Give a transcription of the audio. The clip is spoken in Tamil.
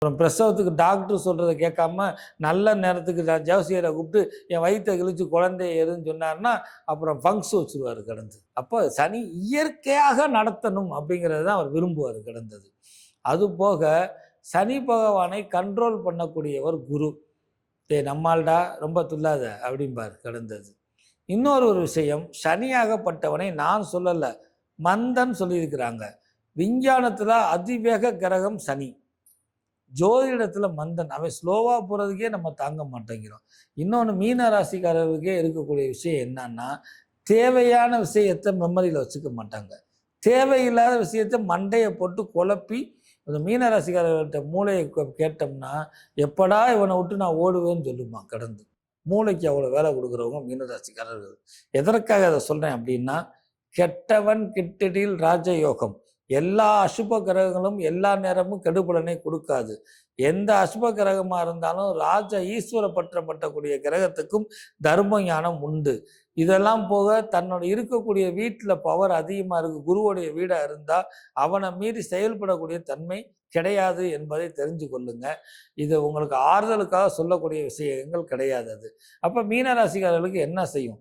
அப்புறம் பிரசவத்துக்கு டாக்டர் சொல்கிறத கேட்காம நல்ல நேரத்துக்கு ஜோசியரை கூப்பிட்டு என் வயிற்றை கிழிச்சு குழந்தைய எதுன்னு சொன்னார்னா அப்புறம் ஃபங்க்ஸ் வச்சுருவார் கிடந்து. அப்போ சனி இயற்கையாக நடத்தணும் அப்படிங்கிறது தான் அவர் விரும்புவார் கிடந்தது. அதுபோக சனி பகவானை கண்ட்ரோல் பண்ணக்கூடியவர் குரு. நம்மால்டா ரொம்ப துல்லாத அப்படிம்பார் கிடந்தது. இன்னொரு விஷயம், சனியாகப்பட்டவனை நான் சொல்லலை, மந்தன் சொல்லியிருக்கிறாங்க. விஞ்ஞானத்தில் அதிவேக கிரகம் சனி, ஜோதிடத்தில் மந்தன். அவன் ஸ்லோவாக போகிறதுக்கே நம்ம தாங்க மாட்டேங்கிறோம். இன்னொன்று, மீன ராசிக்காரர்களுக்கே இருக்கக்கூடிய விஷயம் என்னன்னா, தேவையான விஷயத்தை மெமரியில் வச்சுக்க மாட்டாங்க. தேவையில்லாத விஷயத்தை மண்டையை போட்டு குழப்பி, அந்த மீன ராசிக்காரர்கிட்ட மூளையை கேட்டோம்னா எப்படா இவனை விட்டு நான் ஓடுவேன்னு சொல்லுமா கடந்து. மூளைக்கு அவ்வளோ வேலை கொடுக்குறவங்க மீனராசிக்காரர்கள். எதற்காக அதை சொல்கிறேன் அப்படின்னா, கெட்டவன் கிட்டடியில் ராஜயோகம். எல்லா அசுப கிரகங்களும் எல்லா நேரமும் கெடுபலனை கொடுக்காது. எந்த அசுப கிரகமாக இருந்தாலும் ராஜ ஈஸ்வர பற்றப்பட்டக்கூடிய கிரகத்துக்கும் தர்ம ஞானம் உண்டு. இதெல்லாம் போக தன்னோட இருக்கக்கூடிய வீட்டில் பவர் அதிகமாக இருக்குது, குருவுடைய வீடாக இருந்தால் அவனை மீறி செயல்படக்கூடிய தன்மை கிடையாது என்பதை தெரிஞ்சு கொள்ளுங்க. இது உங்களுக்கு ஆறுதலுக்காக சொல்லக்கூடிய விஷயங்கள் கிடையாது அது. அப்போ மீனராசிக்காரர்களுக்கு என்ன செய்யும்?